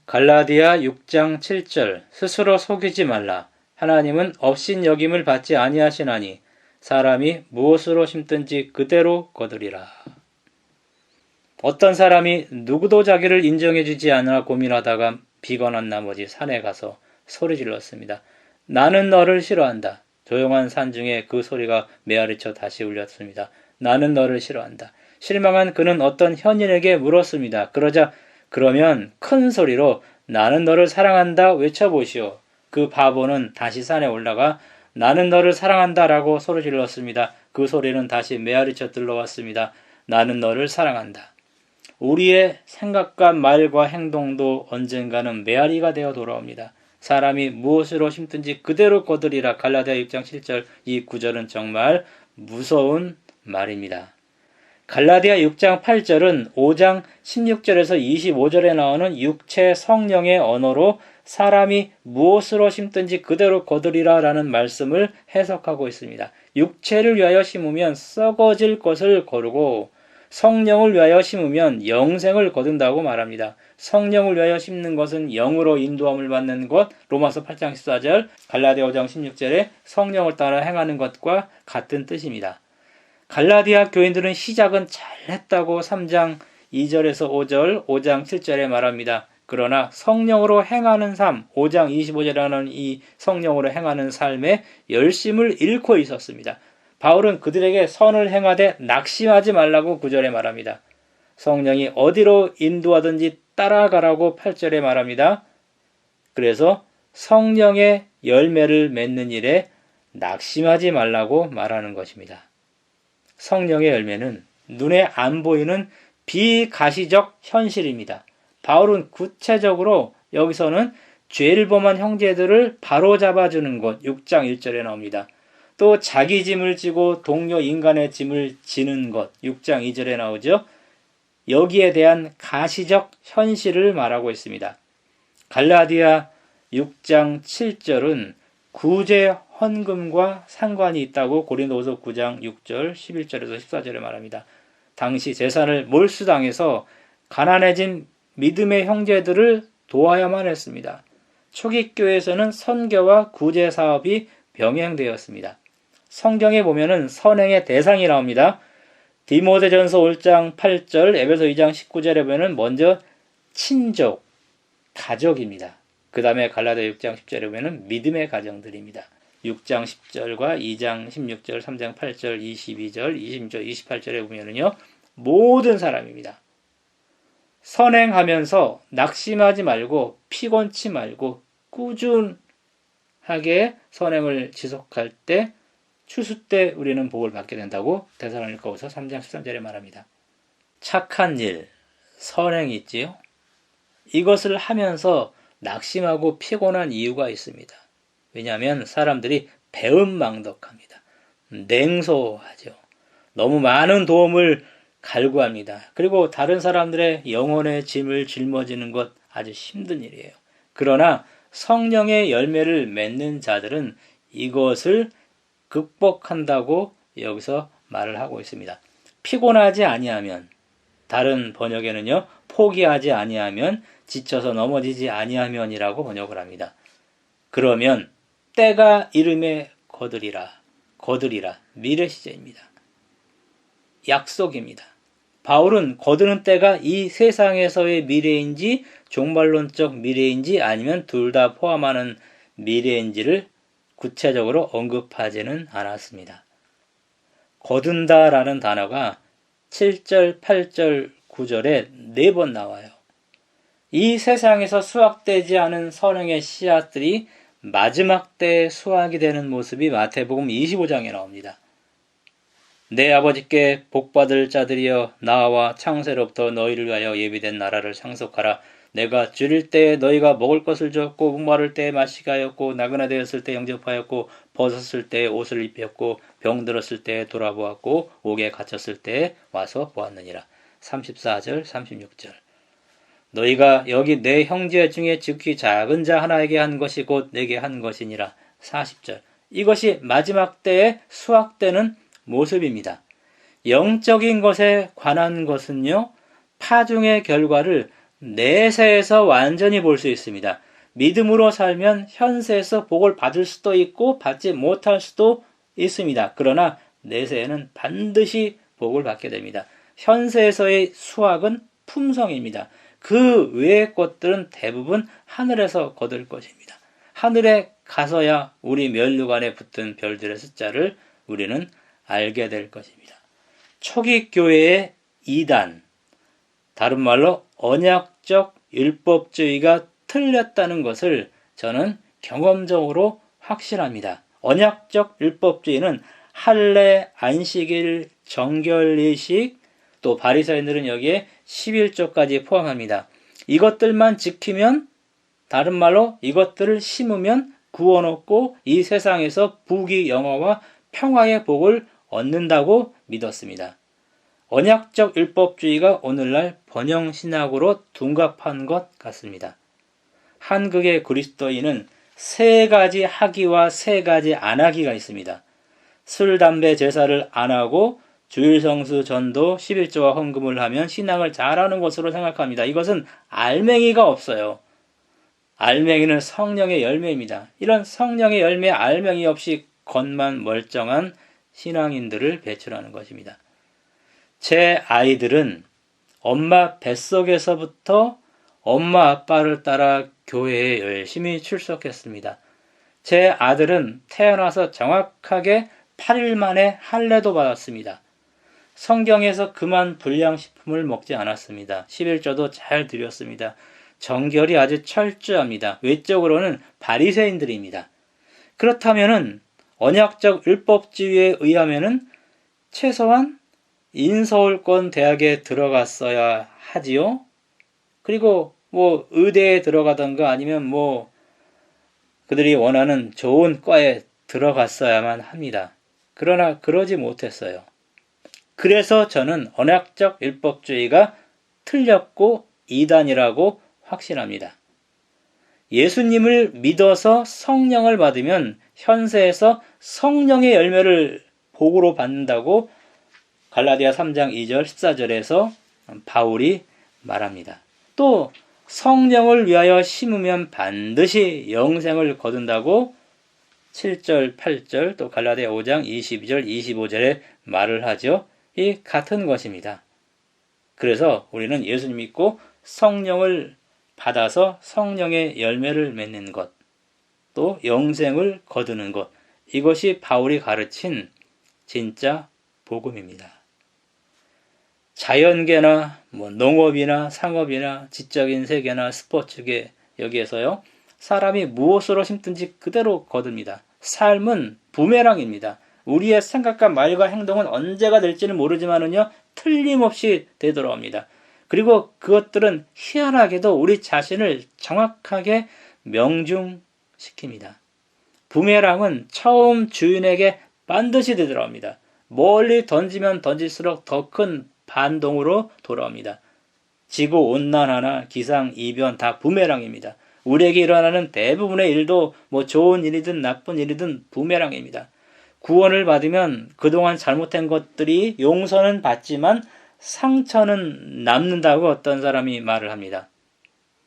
갈라디아 6장 7절 스스로 속이지 말라. 하나님은 업신여김을 받지 아니하시나니 사람이 무엇으로 심든지 그대로 거두리라. 어떤 사람이 누구도 자기를 인정해주지 않아 고민하다가 비관한 나머지 산에 가서 소리 질렀습니다. 나는 너를 싫어한다. 조용한 산 중에 그 소리가 메아리쳐 다시 울렸습니다. 나는 너를 싫어한다. 실망한 그는 어떤 현인에게 물었습니다. 그러면 큰 소리로 나는 너를 사랑한다 외쳐보시오. 그 바보는 다시 산에 올라가 나는 너를 사랑한다 라고 소리 질렀습니다. 그 소리는 다시 메아리쳐 들러왔습니다. 나는 너를 사랑한다. 우리의 생각과 말과 행동도 언젠가는 메아리가 되어 돌아옵니다. 사람이 무엇으로 심든지 그대로 거두리라. 갈라디아 6장 7절 이 구절은 정말 무서운 말입니다. 갈라디아 6장 8절은 5장 16절에서 25절에 나오는 육체 성령의 언어로 사람이 무엇으로 심든지 그대로 거두리라 라는 말씀을 해석하고 있습니다. 육체를 위하여 심으면 썩어질 것을 거두고 성령을 위하여 심으면 영생을 거둔다고 말합니다. 성령을 위하여 심는 것은 영으로 인도함을 받는 것, 로마서 8장 14절, 갈라디아 5장 16절에 성령을 따라 행하는 것과 같은 뜻입니다. 갈라디아 교인들은 시작은 잘했다고 3장 2절에서 5절, 5장 7절에 말합니다. 그러나 성령으로 행하는 삶, 5장 25절에 하는 이 성령으로 행하는 삶에 열심을 잃고 있었습니다. 바울은 그들에게 선을 행하되 낙심하지 말라고 9절에 말합니다. 성령이 어디로 인도하든지 따라가라고 8절에 말합니다. 그래서 성령의 열매를 맺는 일에 낙심하지 말라고 말하는 것입니다. 성령의 열매는 눈에 안 보이는 비가시적 현실입니다. 바울은 구체적으로 여기서는 죄를 범한 형제들을 바로잡아주는 것 6장 1절에 나옵니다. 또 자기 짐을 지고 동료 인간의 짐을 지는 것 6장 2절에 나오죠. 여기에 대한 가시적 현실을 말하고 있습니다. 갈라디아 6장 7절은 구제 헌금과 상관이 있다고 고린도후서 9장 6절 11절에서 14절에 말합니다. 당시 재산을 몰수당해서 가난해진 믿음의 형제들을 도와야만 했습니다. 초기 교회에서는 선교와 구제 사업이 병행되었습니다. 성경에 보면은 선행의 대상이 나옵니다. 디모데전서 5장 8절, 에베소 2장 19절에 보면은 먼저 친족, 가족입니다. 그 다음에 갈라디아 6장 10절에 보면은 믿음의 가정들입니다. 6장 10절과 2장 16절, 3장 8절, 22절, 26절, 28절에 보면은요, 모든 사람입니다. 선행하면서 낙심하지 말고 피곤치 말고 꾸준하게 선행을 지속할 때 추수 때 우리는 복을 받게 된다고 데살로니가후서 3장 13절에 말합니다. 착한 일, 선행이 있지요. 이것을 하면서 낙심하고 피곤한 이유가 있습니다. 왜냐하면 사람들이 배은망덕합니다. 냉소하죠. 너무 많은 도움을 갈구합니다. 그리고 다른 사람들의 영혼의 짐을 짊어지는 것 아주 힘든 일이에요. 그러나 성령의 열매를 맺는 자들은 이것을 극복한다고 여기서 말을 하고 있습니다. 피곤하지 아니하면, 다른 번역에는요, 포기하지 아니하면, 지쳐서 넘어지지 아니하면이라고 번역을 합니다. 그러면 때가 이름에 거두리라, 미래 시제입니다. 약속입니다. 바울은 거두는 때가 이 세상에서의 미래인지 종말론적 미래인지 아니면 둘 다 포함하는 미래인지를 구체적으로 언급하지는 않았습니다. 거둔다라는 단어가 7절, 8절, 9절에 4번 나와요. 이 세상에서 수확되지 않은 선행의 씨앗들이 마지막 때에 수확이 되는 모습이 마태복음 25장에 나옵니다. 내 아버지께 복받을 자들이여 나와 창세로부터 너희를 위하여 예비된 나라를 상속하라. 내가 줄일 때에 너희가 먹을 것을 주었고 목마를 때에 마시게 하였고 나그네 되었을 때 영접하였고 벗었을 때에 옷을 입혔고 병들었을 때에 돌아보았고 옥에 갇혔을 때에 와서 보았느니라. 34절 36절 너희가 여기 내 형제 중에 즉히 작은 자 하나에게 한 것이 곧 내게 한 것이니라. 40절 이것이 마지막 때에 수확되는 모습입니다. 영적인 것에 관한 것은요, 파중의 결과를 내세에서 완전히 볼 수 있습니다. 믿음으로 살면 현세에서 복을 받을 수도 있고 받지 못할 수도 있습니다. 그러나 내세에는 반드시 복을 받게 됩니다. 현세에서의 수확은 품성입니다. 그 외의 것들은 대부분 하늘에서 거둘 것입니다. 하늘에 가서야 우리 면류관에 붙은 별들의 숫자를 우리는 알게 될 것입니다. 초기 교회의 이단, 다른 말로 언약적 율법주의가 틀렸다는 것을 저는 경험적으로 확신합니다. 언약적 율법주의는 할례, 안식일, 정결의식, 또 바리새인들은 여기에 11조까지 포함합니다. 이것들만 지키면, 다른 말로 이것들을 심으면 구원 얻고 이 세상에서 부귀 영화와 평화의 복을 얻는다고 믿었습니다. 언약적 율법주의가 오늘날 번영신학으로 둔갑한 것 같습니다. 한국의 그리스도인은 세 가지 하기와 세 가지 안 하기가 있습니다. 술, 담배, 제사를 안 하고 주일성수, 전도, 11조와 헌금을 하면 신앙을 잘하는 것으로 생각합니다. 이것은 알맹이가 없어요. 알맹이는 성령의 열매입니다. 이런 성령의 열매 알맹이 없이 겉만 멀쩡한 신앙인들을 배출하는 것입니다. 제 아이들은 엄마 뱃속에서부터 엄마 아빠를 따라 교회에 열심히 출석했습니다. 제 아들은 태어나서 정확하게 8일 만에 할례도 받았습니다. 성경에서 그만 불량식품을 먹지 않았습니다. 11조도 잘 드렸습니다. 정결이 아주 철저합니다. 외적으로는 바리새인들입니다. 그렇다면은 언약적 율법주의에 의하면은 최소한 인서울권 대학에 들어갔어야 하지요. 그리고 의대에 들어가던가 아니면 그들이 원하는 좋은 과에 들어갔어야만 합니다. 그러나 그러지 못했어요. 그래서 저는 언약적 율법주의가 틀렸고 이단이라고 확신합니다. 예수님을 믿어서 성령을 받으면 현세에서 성령의 열매를 복으로 받는다고 갈라디아 3장 2절 14절에서 바울이 말합니다. 또 성령을 위하여 심으면 반드시 영생을 거둔다고 7절 8절 또 갈라디아 5장 22절 25절에 말을 하죠. 이 같은 것입니다. 그래서 우리는 예수님 믿고 성령을 받아서 성령의 열매를 맺는 것, 또 영생을 거두는 것, 이것이 바울이 가르친 진짜 복음입니다. 자연계나 농업이나 상업이나 지적인 세계나 스포츠계 여기에서요, 사람이 무엇으로 심든지 그대로 거둡니다. 삶은 부메랑입니다. 우리의 생각과 말과 행동은 언제가 될지는 모르지만은요, 틀림없이 되돌아옵니다. 그리고 그것들은 희한하게도 우리 자신을 정확하게 명중시킵니다. 부메랑은 처음 주인에게 반드시 되돌아옵니다. 멀리 던지면 던질수록 더 큰 반동으로 돌아옵니다. 지구온난화나 기상이변 다 부메랑입니다. 우리에게 일어나는 대부분의 일도 좋은 일이든 나쁜 일이든 부메랑입니다. 구원을 받으면 그동안 잘못된 것들이 용서는 받지만 상처는 남는다고 어떤 사람이 말을 합니다.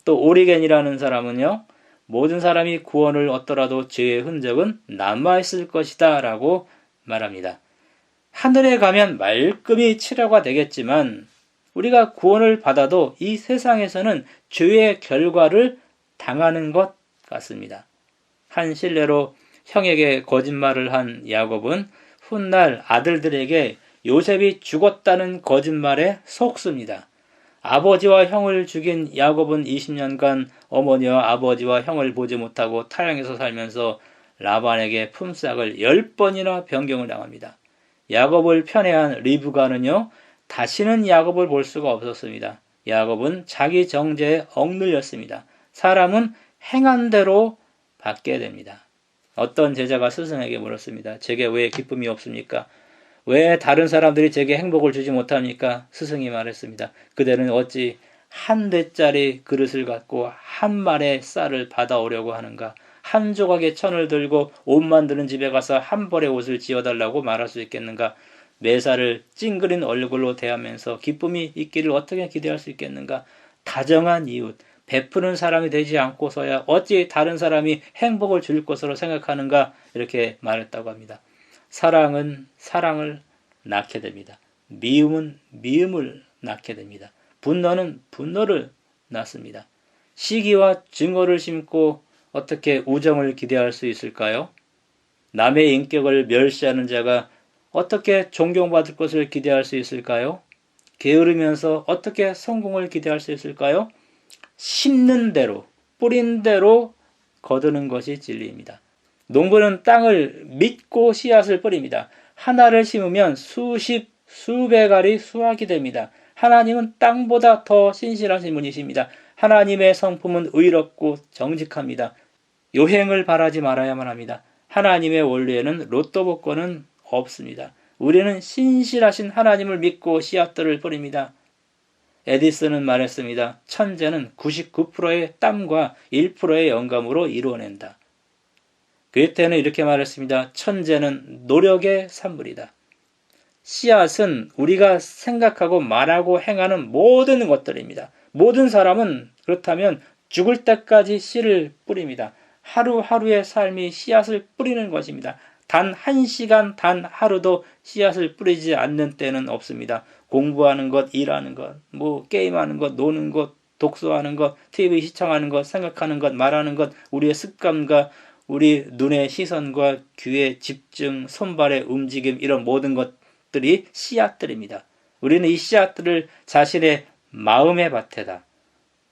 또 오리겐이라는 사람은요, 모든 사람이 구원을 얻더라도 죄의 흔적은 남아있을 것이다 라고 말합니다. 하늘에 가면 말끔히 치료가 되겠지만 우리가 구원을 받아도 이 세상에서는 죄의 결과를 당하는 것 같습니다. 한 실례로 형에게 거짓말을 한 야곱은 훗날 아들들에게 요셉이 죽었다는 거짓말에 속습니다. 아버지와 형을 죽인 야곱은 20년간 어머니와 아버지와 형을 보지 못하고 타향에서 살면서 라반에게 품삯을 10번이나 변경을 당합니다. 야곱을 편애한 리브가는요, 다시는 야곱을 볼 수가 없었습니다. 야곱은 자기 정죄에 억눌렸습니다. 사람은 행한 대로 받게 됩니다. 어떤 제자가 스승에게 물었습니다. 제게 왜 기쁨이 없습니까? 왜 다른 사람들이 제게 행복을 주지 못합니까? 스승이 말했습니다. 그대는 어찌 한 대짜리 그릇을 갖고 한 말의 쌀을 받아오려고 하는가? 한 조각의 천을 들고 옷 만드는 집에 가서 한 벌의 옷을 지어달라고 말할 수 있겠는가? 매사를 찡그린 얼굴로 대하면서 기쁨이 있기를 어떻게 기대할 수 있겠는가? 다정한 이웃, 베푸는 사람이 되지 않고서야 어찌 다른 사람이 행복을 줄 것으로 생각하는가 이렇게 말했다고 합니다. 사랑은 사랑을 낳게 됩니다. 미움은 미움을 낳게 됩니다. 분노는 분노를 낳습니다. 시기와 증오를 심고 어떻게 우정을 기대할 수 있을까요? 남의 인격을 멸시하는 자가 어떻게 존경받을 것을 기대할 수 있을까요? 게으르면서 어떻게 성공을 기대할 수 있을까요? 심는 대로, 뿌린 대로 거두는 것이 진리입니다. 농부는 땅을 믿고 씨앗을 뿌립니다. 하나를 심으면 수백 알이 수확이 됩니다. 하나님은 땅보다 더 신실하신 분이십니다. 하나님의 성품은 의롭고 정직합니다. 요행을 바라지 말아야만 합니다. 하나님의 원리에는 로또 복권은 없습니다. 우리는 신실하신 하나님을 믿고 씨앗들을 뿌립니다. 에디슨은 말했습니다. 천재는 99%의 땀과 1%의 영감으로 이루어낸다. 괴테는 이렇게 말했습니다. 천재는 노력의 산물이다. 씨앗은 우리가 생각하고 말하고 행하는 모든 것들입니다. 모든 사람은 그렇다면 죽을 때까지 씨를 뿌립니다. 하루하루의 삶이 씨앗을 뿌리는 것입니다. 단 1시간, 단 하루도 씨앗을 뿌리지 않는 때는 없습니다. 공부하는 것, 일하는 것, 게임하는 것, 노는 것, 독서하는 것, TV 시청하는 것, 생각하는 것, 말하는 것, 우리의 습관과 우리 눈의 시선과 귀의 집중, 손발의 움직임 이런 모든 것들이 씨앗들입니다. 우리는 이 씨앗들을 자신의 마음의 밭에다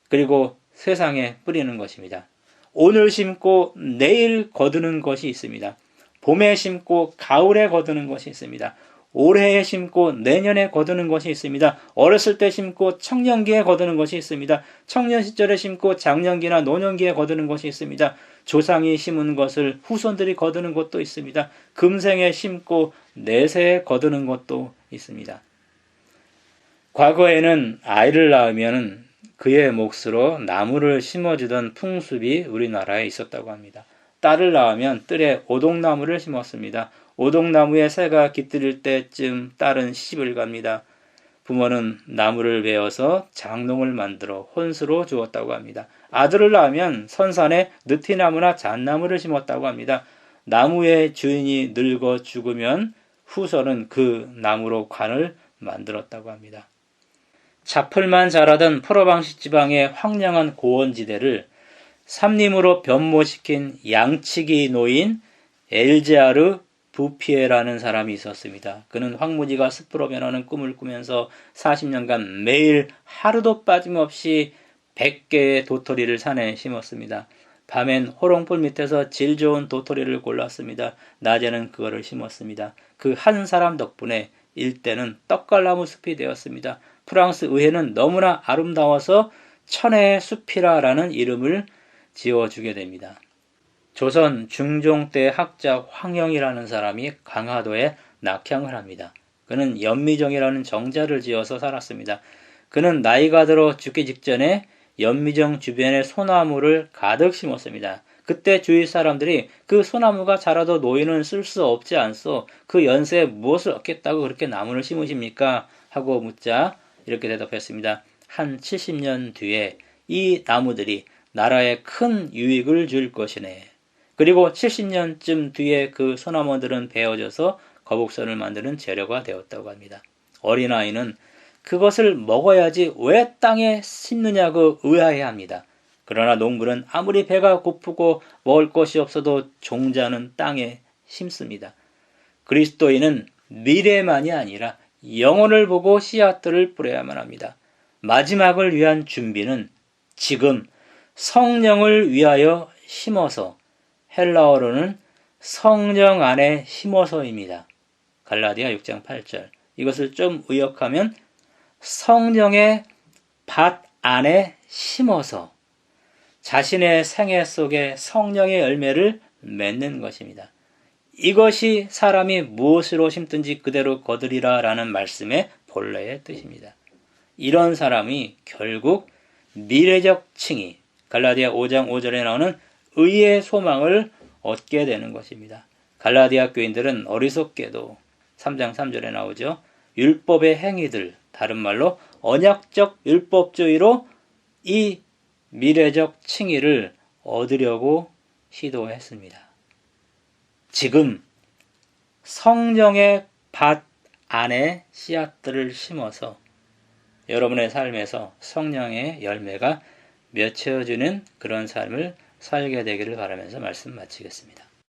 그리고 세상에 뿌리는 것입니다. 오늘 심고 내일 거두는 것이 있습니다. 봄에 심고 가을에 거두는 것이 있습니다. 올해에 심고 내년에 거두는 것이 있습니다. 어렸을 때 심고 청년기에 거두는 것이 있습니다. 청년 시절에 심고 장년기나 노년기에 거두는 것이 있습니다. 조상이 심은 것을 후손들이 거두는 것도 있습니다. 금생에 심고 내세에 거두는 것도 있습니다. 과거에는 아이를 낳으면 그의 몫으로 나무를 심어주던 풍습이 우리나라에 있었다고 합니다. 딸을 낳으면 뜰에 오동나무를 심었습니다. 오동나무에 새가 깃들일 때쯤 딸은 시집을 갑니다. 부모는 나무를 베어서 장롱을 만들어 혼수로 주었다고 합니다. 아들을 낳으면 선산에 느티나무나 잣나무를 심었다고 합니다. 나무의 주인이 늙어 죽으면 후손은 그 나무로 관을 만들었다고 합니다. 차풀만 자라던 프로방시 지방의 황량한 고원지대를 삼림으로 변모시킨 양치기 노인 엘제아르 부피에라는 사람이 있었습니다. 그는 황무지가 습으로 변하는 꿈을 꾸면서 40년간 매일 하루도 빠짐없이 100개의 도토리를 산에 심었습니다. 밤엔 호롱불 밑에서 질 좋은 도토리를 골랐습니다. 낮에는 그거를 심었습니다. 그 한 사람 덕분에 일대는 떡갈나무 숲이 되었습니다. 프랑스 의회는 너무나 아름다워서 천혜의 숲이라라는 이름을 지어주게 됩니다. 조선 중종 때 학자 황영이라는 사람이 강화도에 낙향을 합니다. 그는 연미정이라는 정자를 지어서 살았습니다. 그는 나이가 들어 죽기 직전에 연미정 주변에 소나무를 가득 심었습니다. 그때 주위 사람들이 그 소나무가 자라도 노인은 쓸 수 없지 않소. 그 연세에 무엇을 얻겠다고 그렇게 나무를 심으십니까? 하고 묻자 이렇게 대답했습니다. 한 70년 뒤에 이 나무들이 나라에 큰 유익을 줄 것이네. 그리고 70년쯤 뒤에 그 소나무들은 베어져서 거북선을 만드는 재료가 되었다고 합니다. 어린아이는 그것을 먹어야지 왜 땅에 심느냐고 의아해합니다. 그러나 농부는 아무리 배가 고프고 먹을 것이 없어도 종자는 땅에 심습니다. 그리스도인은 미래만이 아니라 영혼을 보고 씨앗들을 뿌려야만 합니다. 마지막을 위한 준비는 지금 성령을 위하여 심어서, 헬라어로는 성령 안에 심어서입니다. 갈라디아 6장 8절. 이것을 좀 의역하면 성령의 밭 안에 심어서 자신의 생애 속에 성령의 열매를 맺는 것입니다. 이것이 사람이 무엇으로 심든지 그대로 거두리라 라는 말씀의 본래의 뜻입니다. 이런 사람이 결국 미래적 칭의, 갈라디아 5장 5절에 나오는 의의 소망을 얻게 되는 것입니다. 갈라디아 교인들은 어리석게도 3장 3절에 나오죠. 율법의 행위들, 다른 말로 언약적 율법주의로 이 미래적 칭의를 얻으려고 시도했습니다. 지금 성령의 밭 안에 씨앗들을 심어서 여러분의 삶에서 성령의 열매가 맺혀지는 그런 삶을 살게 되기를 바라면서 말씀 마치겠습니다.